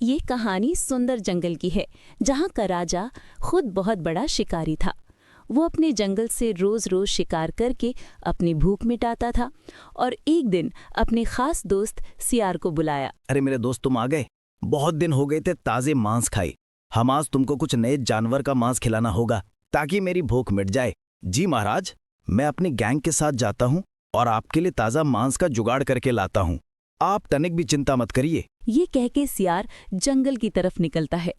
ये कहानी सुंदर जंगल की है, जहाँ का राजा खुद बहुत बड़ा शिकारी था। वो अपने जंगल से रोज रोज शिकार करके अपनी भूख मिटाता था और एक दिन अपने खास दोस्त सियार को बुलाया। अरे मेरे दोस्त, तुम आ गए। बहुत दिन हो गए थे ताजे मांस खाए। हम आज तुमको कुछ नए जानवर का मांस खिलाना होगा ताकि मेरी भूख मिट जाए। जी महाराज, मैं अपनी गैंग के साथ जाता हूँ और आपके लिए ताजा मांस का जुगाड़ करके लाता हूँ। आप तनिक भी चिंता मत करिए। ये कह के सियार जंगल की तरफ निकलता है।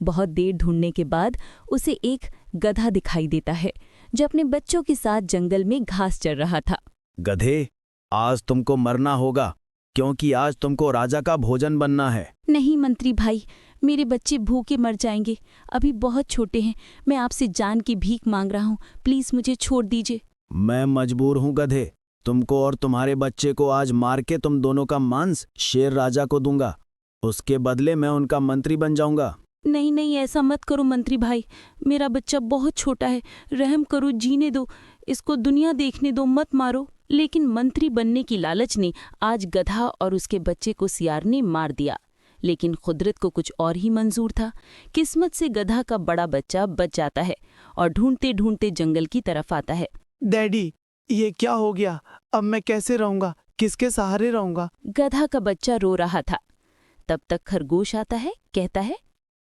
बहुत देर ढूंढने के बाद उसे एक गधा दिखाई देता है जो अपने बच्चों के साथ जंगल में घास चर रहा था। गधे, आज तुमको मरना होगा क्योंकि आज तुमको राजा का भोजन बनना है। नहीं मंत्री भाई, मेरे बच्चे भूखे मर जाएंगे। अभी बहुत छोटे हैं। मैं आपसे जान की भीख मांग रहा हूँ, प्लीज मुझे छोड़ दीजिए। मैं मजबूर हूँ गधे। तुमको और तुम्हारे बच्चे को आज मार के तुम दोनों का मांस शेर राजा को दूंगा। उसके बदले मैं उनका मंत्री बन जाऊंगा। नहीं नहीं, ऐसा मत करो मंत्री भाई। मेरा बच्चा बहुत छोटा है, रहम करो, जीने दो, इसको दुनिया देखने दो, मत मारो। लेकिन मंत्री बनने की लालच ने आज गधा और उसके बच्चे को सियार ने मार दिया। लेकिन कुदरत को कुछ और ही मंजूर था। किस्मत से गधा का बड़ा बच्चा बच जाता है और ढूंढते ढूंढते जंगल की तरफ आता है। डैडी, ये क्या हो गया? अब मैं कैसे रहूंगा? किसके सहारे रहूंगा? गधा का बच्चा रो रहा था। तब तक खरगोश आता है, कहता है,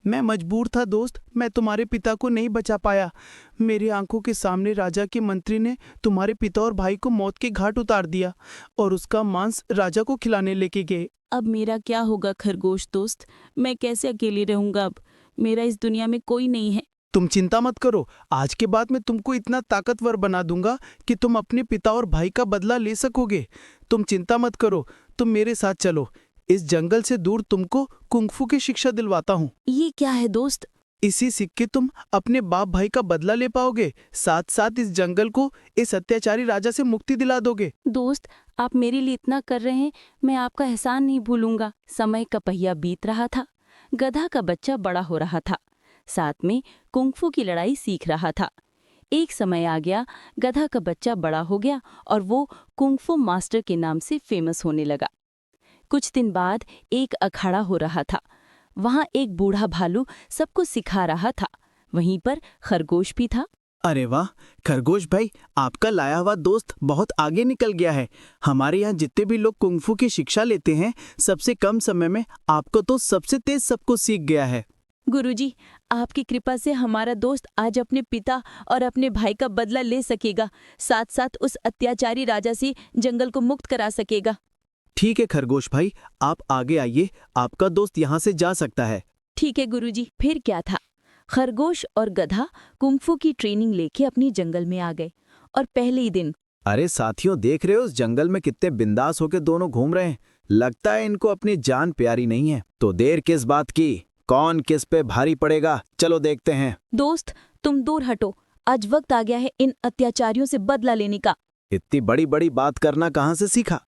मैं मजबूर था दोस्त, मैं तुम्हारे पिता को नहीं बचा पाया। मेरी आंखों के सामने राजा के मंत्री ने तुम्हारे पिता और भाई को मौत के घाट उतार दिया और उसका मांस राजा को खिलाने लेके गए। अब मेरा क्या होगा खरगोश दोस्त? मैं कैसे अकेले रहूंगा अब? मेरा इस दुनिया में कोई नहीं है। तुम चिंता मत करो, आज के बाद मैं तुमको इतना ताकतवर बना दूंगा कि तुम अपने पिता और भाई का बदला ले सकोगे। तुम चिंता मत करो, तुम मेरे साथ चलो। इस जंगल से दूर तुमको कुंग-फू की शिक्षा दिलवाता हूँ। ये क्या है दोस्त? इसी सीख के तुम अपने बाप भाई का बदला ले पाओगे, साथ साथ इस जंगल को इस अत्याचारी राजा से मुक्ति दिला दोगे। दोस्त, आप मेरे लिए इतना कर रहे हैं, मैं आपका एहसान नहीं भूलूंगा। समय का पहिया बीत रहा था। गधा का बच्चा बड़ा हो रहा था, साथ में कुंग-फू की लड़ाई सीख रहा था। एक समय आ गया, गधा का बच्चा बड़ा हो गया और वो कुंग-फू मास्टर के नाम से फेमस होने लगा। कुछ दिन बाद एक अखाड़ा हो रहा था। वहां एक बूढ़ा भालू सबको सिखा रहा था। वहीं पर खरगोश भी था। अरे वाह खरगोश भाई, आपका लाया हुआ दोस्त बहुत आगे निकल गया है। हमारे यहाँ जितने भी लोग कुंग-फू की शिक्षा लेते हैं, सबसे कम समय में आपको तो सबसे तेज सबको सीख गया है। गुरुजी, आपकी कृपा से हमारा दोस्त आज अपने पिता और अपने भाई का बदला ले सकेगा, साथ साथ उस अत्याचारी राजा से जंगल को मुक्त करा सकेगा। ठीक है खरगोश भाई, आप आगे आइए, आपका दोस्त यहाँ से जा सकता है। ठीक है गुरुजी। फिर क्या था, खरगोश और गधा कुंग-फू की ट्रेनिंग लेके अपनी जंगल में आ गए और पहले ही दिन। अरे साथियों, देख रहे हो उस जंगल में कितने बिंदास होके दोनों घूम रहे हैं। लगता है इनको अपनी जान प्यारी नहीं है। तो देर किस बात की, कौन किस पे भारी पड़ेगा, चलो देखते हैं। दोस्त, तुम दूर हटो, आज वक्त आ गया है इन अत्याचारियों से बदला लेने का। इतनी बड़ी बड़ी बात करना कहाँ से सीखा?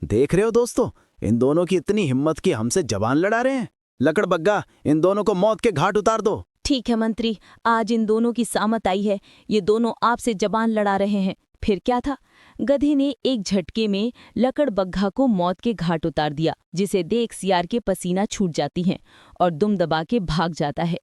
देख रहे हो दोस्तों, इन दोनों की इतनी हिम्मत कि हमसे जबान लड़ा रहे हैं। लकड़बग्गा, इन दोनों को मौत के घाट उतार दो। ठीक है मंत्री, आज इन दोनों की सामत आई है। ये दोनों आपसे जबान लड़ा रहे हैं। फिर क्या था, गधे ने एक झटके में लकड़बग्घा को मौत के घाट उतार दिया, जिसे देख सियार के पसीना छूट जाती हैं और दुम दबा के भाग जाता है।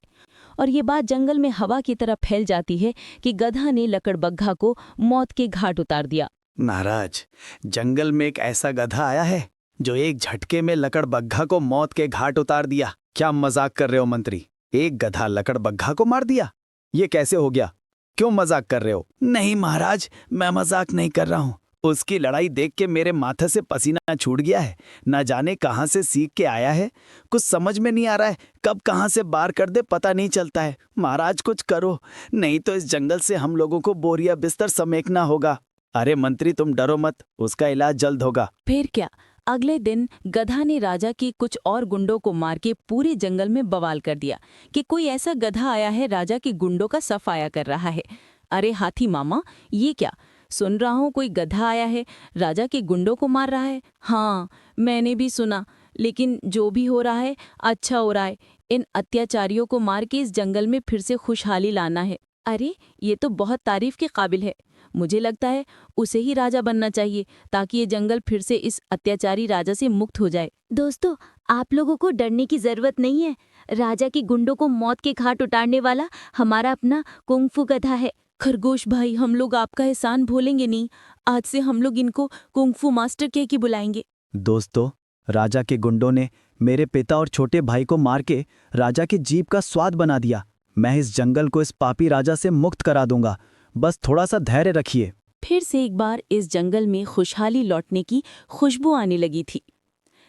और ये बात जंगल में हवा की तरह फैल जाती है कि गधा ने लकड़बग्घा को मौत के घाट उतार दिया। महाराज, जंगल में एक ऐसा गधा आया है जो एक झटके में लकड़बग्घा को मौत के घाट उतार दिया। क्या मजाक कर रहे हो मंत्री? एक गधा लकड़बग्घा को मार दिया? ये कैसे हो गया? क्यों मजाक कर रहे हो? नहीं महाराज, मैं मजाक नहीं कर रहा हूँ। उसकी लड़ाई देख के मेरे माथे से पसीना छूट गया है। न जाने कहाँ से सीख के आया है, कुछ समझ में नहीं आ रहा है। कब कहाँ से बार कर दे पता नहीं चलता है। महाराज कुछ करो, नहीं तो इस जंगल से हम लोगों को बोरिया बिस्तर समेटना होगा। अरे मंत्री, तुम डरो मत, उसका इलाज जल्द होगा। फिर क्या, अगले दिन गधा ने राजा के कुछ और गुंडों को मार के पूरे जंगल में बवाल कर दिया कि कोई ऐसा गधा आया है, राजा के गुंडों का सफाया कर रहा है। अरे हाथी मामा, ये क्या सुन रहा हूँ, कोई गधा आया है, राजा के गुंडों को मार रहा है। हाँ, मैंने भी सुना, लेकिन जो भी हो रहा है अच्छा हो रहा है। इन अत्याचारियों को मार के इस जंगल में फिर से खुशहाली लाना है। अरे ये तो बहुत तारीफ के काबिल है। मुझे लगता है उसे ही राजा बनना चाहिए ताकि ये जंगल फिर से इस अत्याचारी राजा से मुक्त हो जाए। दोस्तों, आप लोगों को डरने की जरूरत नहीं है। राजा के गुंडों को मौत के घाट उतारने वाला हमारा अपना कुंग-फू गधा है। खरगोश भाई, हम लोग आपका एहसान भूलेंगे नहीं। आज से हम लोग इनको कुंग-फू मास्टर कह के बुलाएंगे। दोस्तों, राजा के गुंडों ने मेरे पिता और छोटे भाई को मार के राजा की जीभ का स्वाद बना दिया। मैं इस जंगल को इस पापी राजा से मुक्त करा दूंगा। बस थोड़ा सा धैर्य रखिए। फिर से एक बार इस जंगल में खुशहाली लौटने की खुशबू आने लगी थी।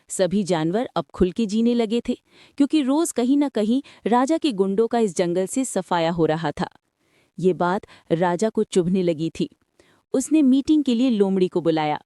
सभी जानवर अब खुल के जीने लगे थे, क्योंकि रोज कहीं न कहीं राजा के गुंडों का इस जंगल से सफाया हो रहा था। ये बात राजा को चुभने लगी थी। उसने मीटिंग के लिए लोमड़ी को बुलाया।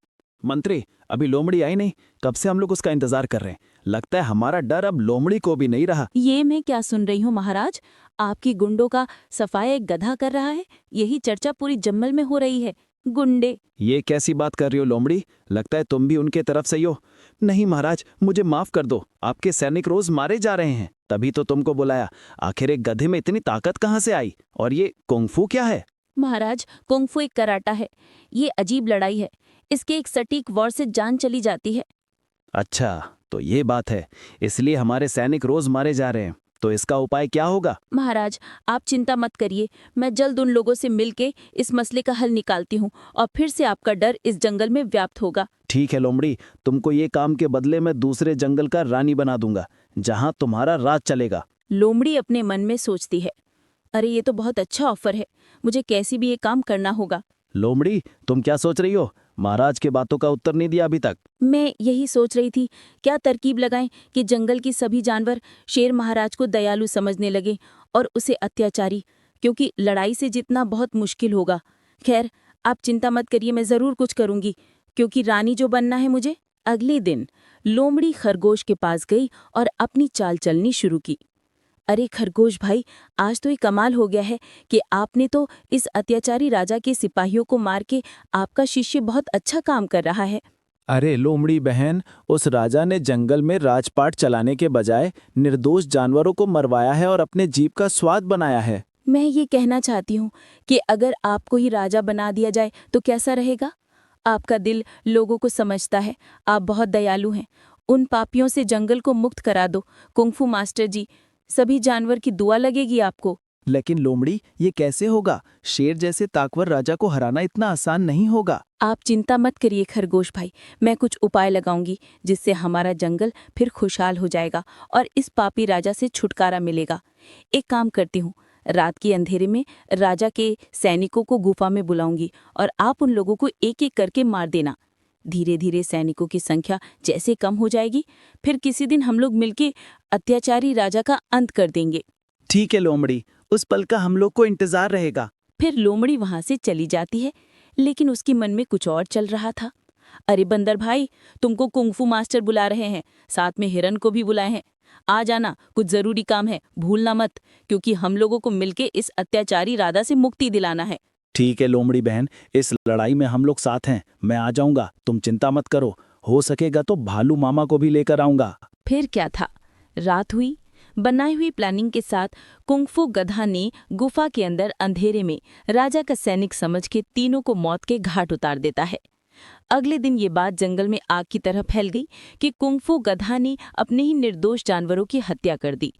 मंत्री, अभी लोमड़ी आई नहीं। कब से हम लोग उसका इंतजार कर रहे हैं। लगता है हमारा डर अब लोमड़ी को भी नहीं रहा। ये मैं क्या सुन रही हूँ महाराज? आपकी गुंडों का सफाया एक गधा कर रहा है। यही चर्चा पूरी जंगल में हो रही है। गुंडे। ये कैसी बात कर रही हो लोमड़ी? लगता है तुम भी उनके तरफ से ही हो। नहीं महाराज, मुझे माफ कर दो। आपके सैनिक रोज मारे जा रहे हैं, तभी तो तुमको बुलाया। आखिर एक गधे में इतनी ताकत कहाँ से आई? और ये कुंग-फू क्या है? महाराज, कुंग-फू एक कराटा है। ये अजीब लड़ाई है। इसके एक सटीक वार से जान चली जाती है। अच्छा, तो ये बात है। इसलिए हमारे सैनिक रोज मारे जा रहे हैं। तो इसका उपाय क्या होगा? महाराज, आप चिंता मत करिए। मैं जल्द उन लोगों से मिलके इस मसले का हल निकालती हूँ और फिर से आपका डर इस जंगल में व्याप्त होगा। ठीक है लोमड़ी, तुमको ये काम के बदले मैं दूसरे जंगल का रानी बना दूंगा, जहां तुम्हारा राज चलेगा। लोमड़ी अपने मन में सोचती है, अरे ये तो बहुत अच्छा ऑफर है। मुझे कैसी भी ये काम करना होगा। लोमड़ी, तुम क्या सोच रही हो? महाराज के बातों का उत्तर नहीं दिया अभी तक। मैं यही सोच रही थी, क्या तरकीब लगाएं कि जंगल की सभी जानवर शेर महाराज को दयालु समझने लगे और उसे अत्याचारी, क्योंकि लड़ाई से जीतना बहुत मुश्किल होगा। खैर, आप चिंता मत करिए, मैं जरूर कुछ करूंगी, क्योंकि रानी जो बनना है मुझे। अगले दिन लोमड़ी खरगोश के पास गई और अपनी चाल चलनी शुरू की। अरे खरगोश भाई, आज तो ये कमाल हो गया है कि आपने तो इस अत्याचारी राजा के सिपाहियों को मार के आपका शिष्य बहुत अच्छा काम कर रहा है। अरे लोमड़ी बहन, उस राजा ने जंगल में राजपाट चलाने के बजाय निर्दोष जानवरों को मरवाया है और अपने जीभ का स्वाद बनाया है। मैं ये कहना चाहती हूँ कि अगर आपको ही राजा बना दिया जाए तो कैसा रहेगा? आपका दिल लोगों को समझता है, आप बहुत दयालु हैं। उन पापियों से जंगल को मुक्त करा दो कुंग-फू मास्टर जी। सभी जानवर की दुआ लगेगी आपको। लेकिन लोमड़ी, ये कैसे होगा? शेर जैसे ताकवर राजा को हराना इतना आसान नहीं होगा। आप चिंता मत करिए खरगोश भाई, मैं कुछ उपाय लगाऊंगी जिससे हमारा जंगल फिर खुशहाल हो जाएगा और इस पापी राजा से छुटकारा मिलेगा। एक काम करती हूँ, रात के अंधेरे में राजा के सैनिकों को गुफा में बुलाऊंगी और आप उन लोगों को एक एक करके मार देना। धीरे धीरे सैनिकों की संख्या जैसे कम हो जाएगी, फिर किसी दिन हम लोग मिलके अत्याचारी राजा का अंत कर देंगे। ठीक है लोमड़ी, उस पल का हम लोग को इंतजार रहेगा। फिर लोमड़ी वहां से चली जाती है, लेकिन उसके मन में कुछ और चल रहा था। अरे बंदर भाई, तुमको कुंग-फू मास्टर बुला रहे हैं, साथ में हिरन को भी बुलाए हैं। आ जाना, कुछ जरूरी काम है, भूलना मत, क्योंकि हम लोगों को मिलके इस अत्याचारी राजा से मुक्ति दिलाना है। ठीक है लोमड़ी बहन, इस लड़ाई में हम लोग साथ हैं। मैं आ जाऊंगा, तुम चिंता मत करो। हो सकेगा तो भालू मामा को भी लेकर आऊंगा। फिर क्या था, रात हुई। बनाई हुई प्लानिंग के साथ कुंग-फू गधा ने गुफा के अंदर अंधेरे में राजा का सैनिक समझ के तीनों को मौत के घाट उतार देता है। अगले दिन ये बात जंगल में आग की तरह फैल गई कि कुंग-फू गधा ने अपने ही निर्दोष जानवरों की हत्या कर दी।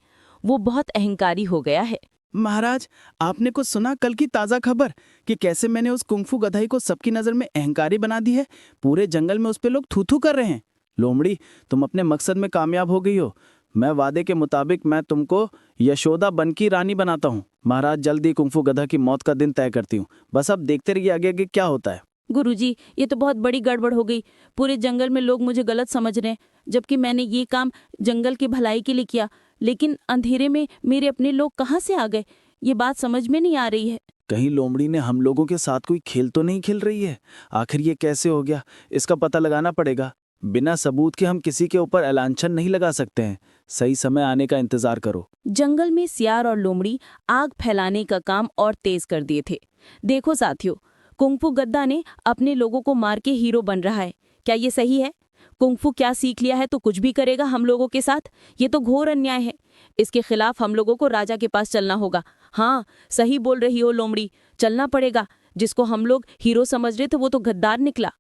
वो बहुत अहंकारी हो गया है। महाराज, आपने कुछ सुना कल की ताज़ा खबर कि कैसे मैंने उस कुंग-फू गधाई को सबकी नज़र में अहंकारी बना दी है? पूरे जंगल में उस पे लोग थू-थू कर रहे हैं। लोमड़ी, तुम अपने मकसद में कामयाब हो गई हो। मैं वादे के मुताबिक मैं तुमको यशोदा बन की रानी बनाता हूँ। महाराज, जल्दी कुंग-फू गधा की मौत का दिन तय करती हूँ। बस अब देखते रहिए आगे आगे क्या होता है। गुरुजी, ये तो बहुत बड़ी गड़बड़ हो गई। पूरे जंगल में लोग मुझे गलत समझ रहे हैं, जबकि मैंने ये काम जंगल की भलाई के लिए किया। लेकिन अंधेरे में मेरे अपने लोग कहाँ से आ गए, ये बात समझ में नहीं आ रही है। कहीं लोमड़ी ने हम लोगों के साथ कोई खेल तो नहीं खेल रही है? आखिर ये कैसे हो गया, इसका पता लगाना पड़ेगा। बिना सबूत के हम किसी के ऊपर एलांछन नहीं लगा सकते हैं। सही समय आने का इंतजार करो। जंगल में सियार और लोमड़ी आग फैलाने का काम और तेज कर दिए थे। देखो साथियों, कुंग-फू गधा ने अपने लोगों को मार के हीरो बन रहा है। क्या ये सही है? कुंग-फू क्या सीख लिया है तो कुछ भी करेगा हम लोगों के साथ? ये तो घोर अन्याय है। इसके खिलाफ हम लोगों को राजा के पास चलना होगा। हाँ, सही बोल रही हो लोमड़ी, चलना पड़ेगा। जिसको हम लोग हीरो समझ रहे थे वो तो गद्दार निकला।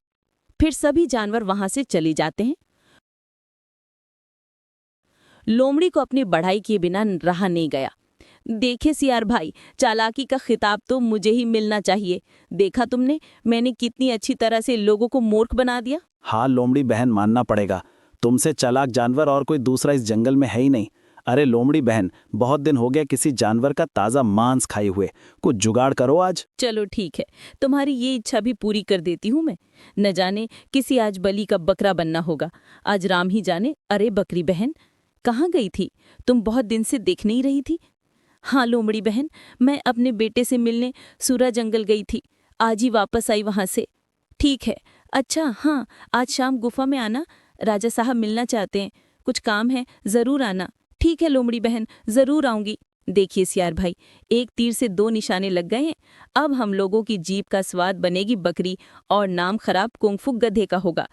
फिर सभी जानवर वहां से चले जाते हैं लोमड़ी को अपनी बढ़ाई किए बिना रहा नहीं गया। देखे सियार भाई, चालाकी का खिताब तो मुझे ही मिलना चाहिए। देखा तुमने, मैंने कितनी अच्छी तरह से लोगों को मूर्ख बना दिया। हाँ लोमड़ी बहन, मानना पड़ेगा, तुमसे चालाक जानवर और कोई दूसरा इस जंगल में है ही नहीं। अरे लोमड़ी बहन, बहुत दिन हो गया किसी जानवर का ताज़ा मांस खाए हुए, कुछ जुगाड़ करो आज। चलो ठीक है, तुम्हारी ये इच्छा भी पूरी कर देती हूँ मैं। न जाने किसी आज बलि का बकरा बनना होगा, आज राम ही जाने। अरे बकरी बहन, कहाँ गई थी तुम? बहुत दिन से दिख नहीं रही थी। हाँ लोमड़ी बहन, मैं अपने बेटे से मिलने सूरा जंगल गई थी, आज ही वापस आई वहां से। ठीक है, अच्छा हाँ, आज शाम गुफा में आना, राजा साहब मिलना चाहते हैं, कुछ काम है, जरूर आना। ठीक है लोमड़ी बहन, जरूर आऊंगी। देखिए सियार भाई, एक तीर से दो निशाने लग गए हैं। अब हम लोगों की जीभ का स्वाद बनेगी बकरी और नाम खराब कुंफू गधे का होगा।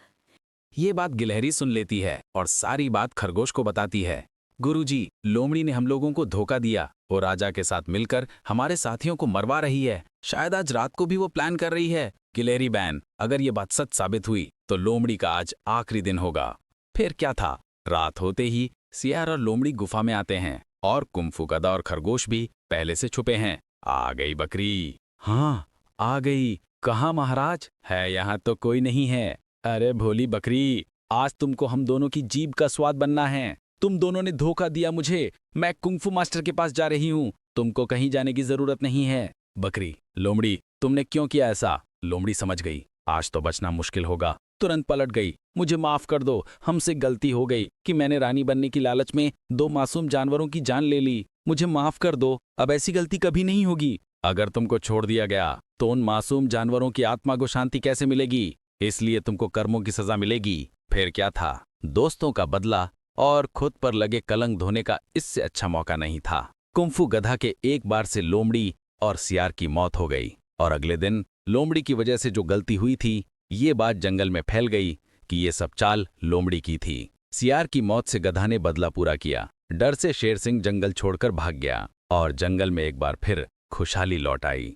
ये बात गिलहरी सुन लेती है और सारी बात खरगोश को बताती है। गुरुजी, लोमड़ी ने हम लोगों को धोखा दिया और राजा के साथ मिलकर हमारे साथियों को मरवा रही है। शायद आज रात को भी वो प्लान कर रही है। गिलहरी बहन, अगर ये बात सच साबित हुई तो लोमड़ी का आज आखिरी दिन होगा। फिर क्या था, रात होते ही सियार और लोमड़ी गुफा में आते हैं और कुंफू गधा और खरगोश भी पहले से छुपे हैं। आ गई बकरी। हाँ आ गई। कहाँ महाराज? है यहाँ तो कोई नहीं है। अरे भोली बकरी, आज तुमको हम दोनों की जीभ का स्वाद बनना है। तुम दोनों ने धोखा दिया मुझे। मैं कुंफू मास्टर के पास जा रही हूँ, तुमको कहीं जाने की जरूरत नहीं है। बकरी, लोमड़ी, तुमने क्यों किया ऐसा? लोमड़ी समझ गई, आज तो बचना मुश्किल होगा। तुरंत पलट गई। मुझे माफ कर दो, हमसे गलती हो गई कि मैंने रानी बनने की लालच में दो मासूम जानवरों की जान ले ली। मुझे माफ कर दो, अब ऐसी गलती कभी नहीं होगी। अगर तुमको छोड़ दिया गया तो उन मासूम जानवरों की आत्मा को शांति कैसे मिलेगी? इसलिए तुमको कर्मों की सजा मिलेगी। फिर क्या था, दोस्तों का बदला और खुद पर लगे कलंक धोने का इससे अच्छा मौका नहीं था। कुंफू गधा के एक बार से लोमड़ी और सियार की मौत हो गई और अगले दिन लोमड़ी की वजह से जो गलती हुई थी, ये बात जंगल में फैल गई कि ये सब चाल लोमड़ी की थी। सियार की मौत से गधा ने बदला पूरा किया। डर से शेर सिंह जंगल छोड़कर भाग गया और जंगल में एक बार फिर खुशहाली लौट आई।